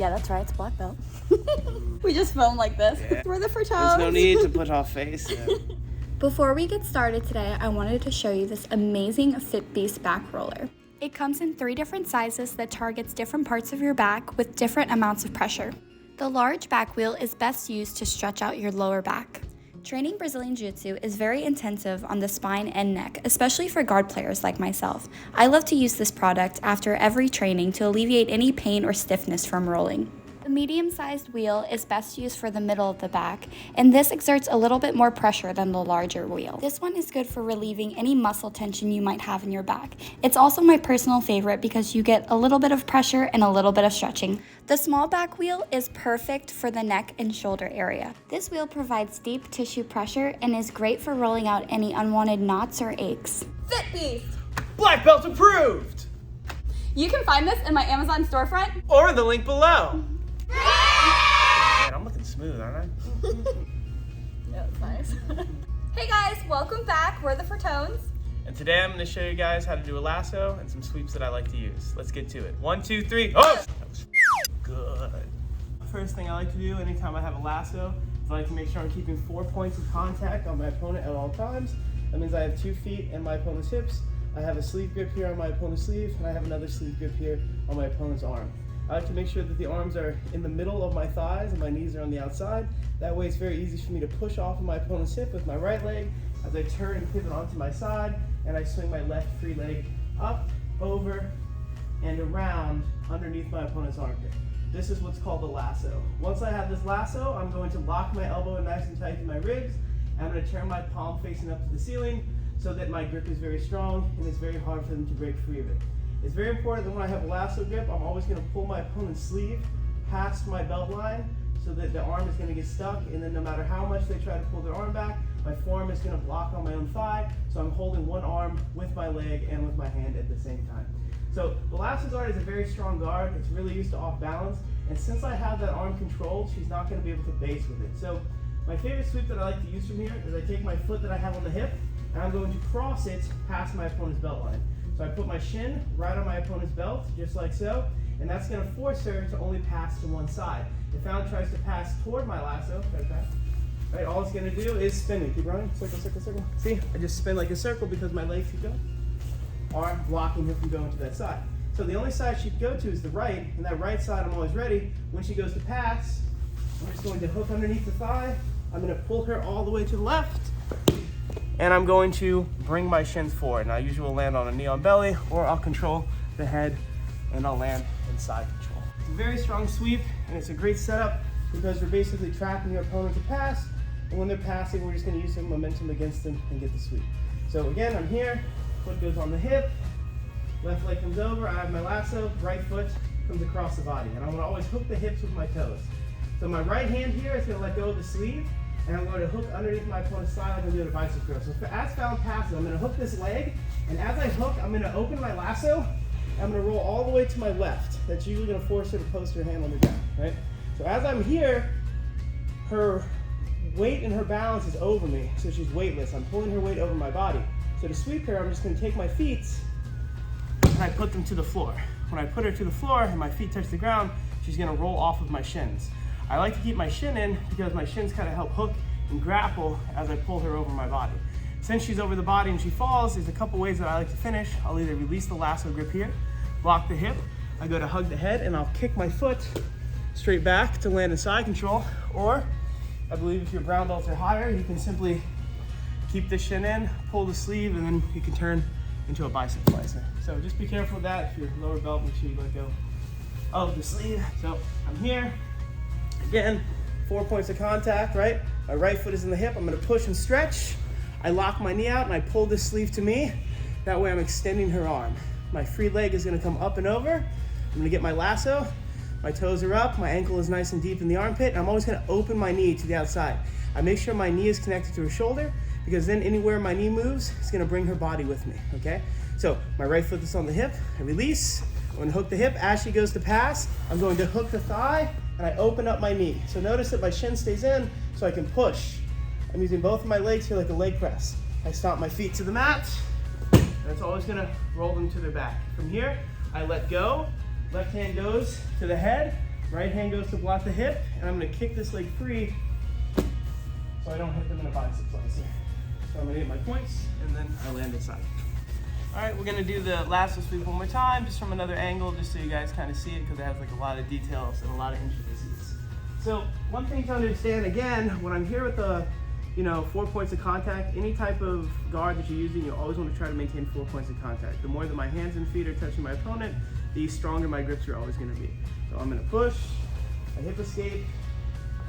Yeah, that's right. It's black belt. We just film like this. Yeah. We're the FRATONE'S. There's no need to put off face. Yeah. Before we get started today, I wanted to show you this amazing FitBeast back roller. It comes in 3 different sizes that targets different parts of your back with different amounts of pressure. The large back wheel is best used to stretch out your lower back. Training Brazilian Jiu-Jitsu is very intensive on the spine and neck, especially for guard players like myself. I love to use this product after every training to alleviate any pain or stiffness from rolling. The medium-sized wheel is best used for the middle of the back, and this exerts a little bit more pressure than the larger wheel. This one is good for relieving any muscle tension you might have in your back. It's also my personal favorite because you get a little bit of pressure and a little bit of stretching. The small back wheel is perfect for the neck and shoulder area. This wheel provides deep tissue pressure and is great for rolling out any unwanted knots or aches. FitBeast! Black belt approved! You can find this in my Amazon storefront or the link below. Man, I'm looking smooth, aren't I? Yeah, that's nice. Hey guys, welcome back. We're the FRATONE'S. And today I'm going to show you guys how to do a lasso and some sweeps that I like to use. Let's get to it. 1, 2, 3. Oh! That was good. First thing I like to do anytime I have a lasso is I like to make sure I'm keeping 4 points of contact on my opponent at all times. That means I have 2 feet in my opponent's hips. I have a sleeve grip here on my opponent's sleeve, and I have another sleeve grip here on my opponent's arm. I like to make sure that the arms are in the middle of my thighs and my knees are on the outside. That way it's very easy for me to push off of my opponent's hip with my right leg as I turn and pivot onto my side, and I swing my left free leg up, over, and around underneath my opponent's armpit. This is what's called a lasso. Once I have this lasso, I'm going to lock my elbow nice and tight to my ribs. I'm going to turn my palm facing up to the ceiling so that my grip is very strong and it's very hard for them to break free of it. It's very important that when I have a lasso grip, I'm always going to pull my opponent's sleeve past my belt line so that the arm is going to get stuck, and then no matter how much they try to pull their arm back, my forearm is going to block on my own thigh, so I'm holding one arm with my leg and with my hand at the same time. So the lasso guard is a very strong guard. It's really used to off balance, and since I have that arm controlled, she's not going to be able to base with it. So my favorite sweep that I like to use from here is I take my foot that I have on the hip, and I'm going to cross it past my opponent's belt line. So I put my shin right on my opponent's belt, just like so, and that's going to force her to only pass to one side. If Fallon tries to pass toward my lasso, right, all it's going to do is spin me. Keep running, circle, circle, circle. See, I just spin like a circle because my legs keep going. Arm blocking her from going to that side. So the only side she can go to is the right, and that right side I'm always ready. When she goes to pass, I'm just going to hook underneath the thigh. I'm going to pull her all the way to the left, and I'm going to bring my shins forward. And I usually will land on a knee on belly, or I'll control the head and I'll land in side control. It's a very strong sweep, and it's a great setup because we're basically trapping your opponent to pass, and when they're passing, we're just going to use some momentum against them and get the sweep. So again, I'm here, foot goes on the hip, left leg comes over, I have my lasso, right foot comes across the body, and I'm going to always hook the hips with my toes. So my right hand here is going to let go of the sleeve, and I'm going to hook underneath my opponent's thigh like I'm doing a bicycle curl. So as Fallon passes, I'm going to hook this leg, and as I hook, I'm going to open my lasso, and I'm going to roll all the way to my left. That's usually going to force her to post her hand on the ground, right? So as I'm here, her weight and her balance is over me, so she's weightless. I'm pulling her weight over my body. So to sweep her, I'm just going to take my feet, and I put them to the floor. When I put her to the floor and my feet touch the ground, she's going to roll off of my shins. I like to keep my shin in because my shins kind of help hook and grapple as I pull her over my body. Since she's over the body and she falls, there's a couple ways that I like to finish. I'll either release the lasso grip here, block the hip, I go to hug the head, and I'll kick my foot straight back to land in side control, or I believe if your brown belts are higher, you can simply keep the shin in, pull the sleeve, and then you can turn into a bicep slicer. So just be careful with that. If you're lower belt, make sure you let go of the sleeve. So I'm here. Again, 4 points of contact, right? My right foot is in the hip. I'm going to push and stretch. I lock my knee out and I pull this sleeve to me. That way I'm extending her arm. My free leg is going to come up and over. I'm going to get my lasso. My toes are up. My ankle is nice and deep in the armpit. And I'm always going to open my knee to the outside. I make sure my knee is connected to her shoulder because then anywhere my knee moves, it's going to bring her body with me, okay? So my right foot is on the hip. I release. I'm going to hook the hip. As she goes to pass, I'm going to hook the thigh, and I open up my knee. So notice that my shin stays in so I can push. I'm using both of my legs here like a leg press. I stomp my feet to the mat, and it's always gonna roll them to their back. From here, I let go, left hand goes to the head, Right hand goes to block the hip, and I'm gonna kick this leg free so I don't hit them in a bicep flexor. So I'm gonna get my points, and then I land inside. All right, we're gonna do the lasso sweep one more time, just from another angle, just so you guys kind of see it, because it has like a lot of details and a lot of intricacies. So one thing to understand, again, when I'm here with the 4 points of contact, any type of guard that you're using, you always want to try to maintain 4 points of contact. The more that my hands and feet are touching my opponent, the stronger my grips are always going to be. So I'm going to push, I hip escape,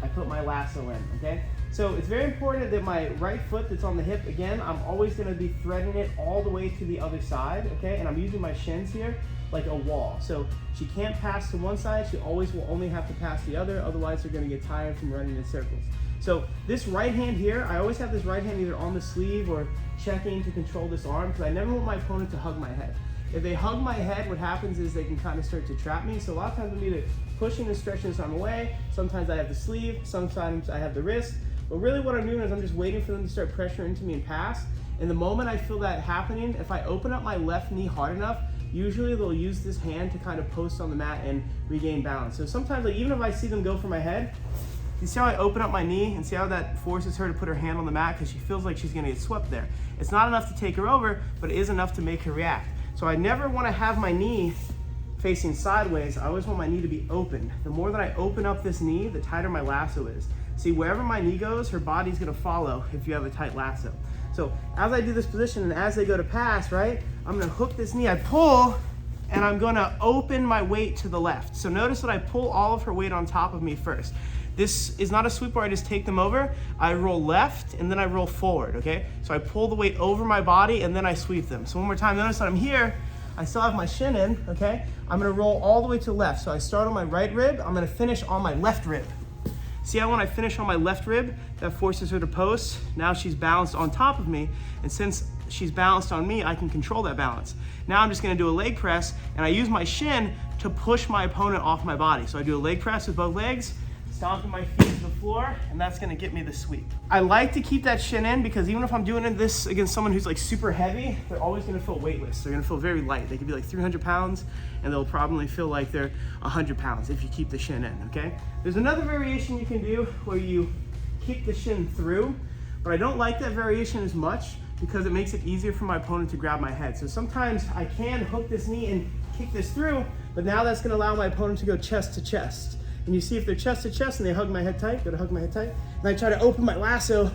I put my lasso in, okay? So it's very important that my right foot that's on the hip, again, I'm always going to be threading it all the way to the other side, okay? And I'm using my shins here like a wall. So she can't pass to one side, she always will only have to pass the other, otherwise they're going to get tired from running in circles. So this right hand here, I always have this right hand either on the sleeve or checking to control this arm, because I never want my opponent to hug my head. If they hug my head, what happens is they can kind of start to trap me. So a lot of times I'm either pushing and stretching this arm away, sometimes I have the sleeve, sometimes I have the wrist. But really what I'm doing is I'm just waiting for them to start pressuring into me and pass. And the moment I feel that happening, if I open up my left knee hard enough, usually they'll use this hand to kind of post on the mat and regain balance. So sometimes, like, even if I see them go for my head, you see how I open up my knee and see how that forces her to put her hand on the mat because she feels like she's gonna get swept there. It's not enough to take her over, but it is enough to make her react. So I never wanna have my knee facing sideways. I always want my knee to be open. The more that I open up this knee, the tighter my lasso is. See, wherever my knee goes, her body's gonna follow if you have a tight lasso. So as I do this position and as they go to pass, right, I'm gonna hook this knee, I pull, and I'm gonna open my weight to the left. So notice that I pull all of her weight on top of me first. This is not a sweep where I just take them over. I roll left and then I roll forward, okay? So I pull the weight over my body and then I sweep them. So one more time, notice that I'm here, I still have my shin in, okay? I'm gonna roll all the way to the left. So I start on my right rib, I'm gonna finish on my left rib. See how when I finish on my left rib, that forces her to post? Now she's balanced on top of me, and since she's balanced on me, I can control that balance. Now I'm just gonna do a leg press, and I use my shin to push my opponent off my body. So I do a leg press with both legs, stomping my feet to the floor, and that's gonna get me the sweep. I like to keep that shin in because even if I'm doing this against someone who's like super heavy, they're always gonna feel weightless. They're gonna feel very light. They could be like 300 pounds and they'll probably feel like they're 100 pounds if you keep the shin in, okay? There's another variation you can do where you kick the shin through, but I don't like that variation as much because it makes it easier for my opponent to grab my head. So sometimes I can hook this knee and kick this through, but now that's gonna allow my opponent to go chest to chest. And you see if they're chest to chest and they hug my head tight, go to hug my head tight, and I try to open my lasso,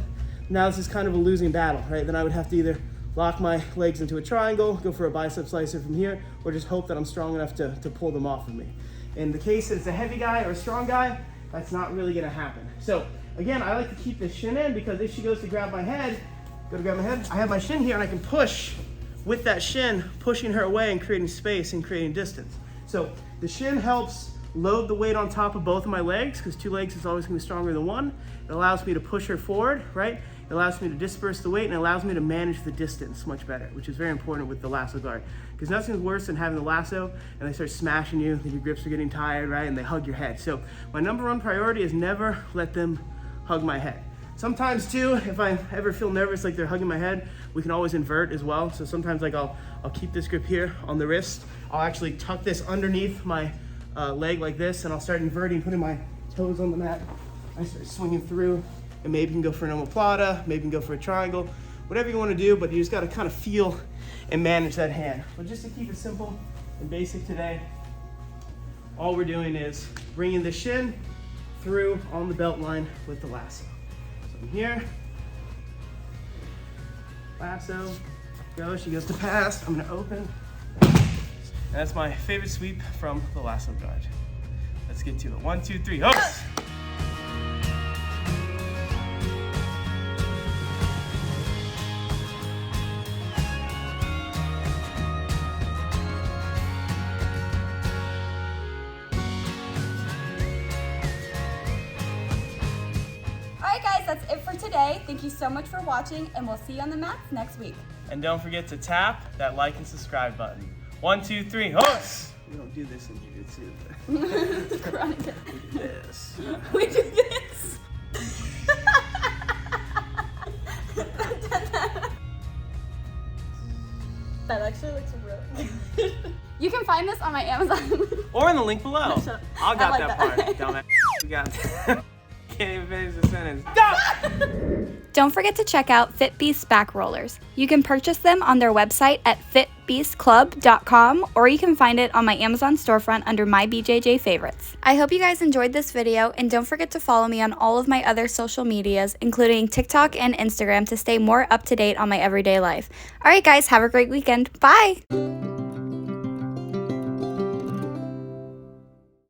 now this is kind of a losing battle, right? Then I would have to either lock my legs into a triangle, go for a bicep slicer from here, or just hope that I'm strong enough to pull them off of me. In the case that it's a heavy guy or a strong guy, that's not really gonna happen. So again, I like to keep the shin in because if she goes to grab my head, I have my shin here and I can push with that shin, pushing her away and creating space and creating distance. So the shin helps load the weight on top of both of my legs because 2 legs is always gonna be stronger than 1. It allows me to push her forward, right? It allows me to disperse the weight and it allows me to manage the distance much better, which is very important with the lasso guard. Because nothing's worse than having the lasso and they start smashing you, and your grips are getting tired, right? And they hug your head. So my number 1 priority is never let them hug my head. Sometimes too, if I ever feel nervous like they're hugging my head, we can always invert as well. So sometimes like I'll keep this grip here on the wrist. I'll actually tuck this underneath my leg like this, and I'll start inverting, putting my toes on the mat. I start swinging through, and maybe you can go for an omoplata, maybe you can go for a triangle, whatever you want to do, but you just got to kind of feel and manage that hand. But just to keep it simple and basic today, all we're doing is bringing the shin through on the belt line with the lasso. So I'm here, lasso, go, she goes to pass, I'm going to open. And that's my favorite sweep from the lasso guard. Let's get to it. 1, 2, 3, hooks! Alright guys, that's it for today. Thank you so much for watching, and we'll see you on the mats next week. And don't forget to tap that like and subscribe button. 1, 2, 3, hooks! We don't do this in jiu-jitsu. We do this. We do this. That actually looks really good. You can find this on my Amazon. or in the link below. I got like that that. part. Dumbass. We got can't even finish the sentence. Stop! Don't forget to check out FitBeast back rollers. You can purchase them on their website at fitbeastclub.com, or you can find it on my Amazon storefront under my BJJ favorites. I hope you guys enjoyed this video, and don't forget to follow me on all of my other social medias, including TikTok and Instagram, to stay more up to date on my everyday life. Alright guys, have a great weekend. Bye!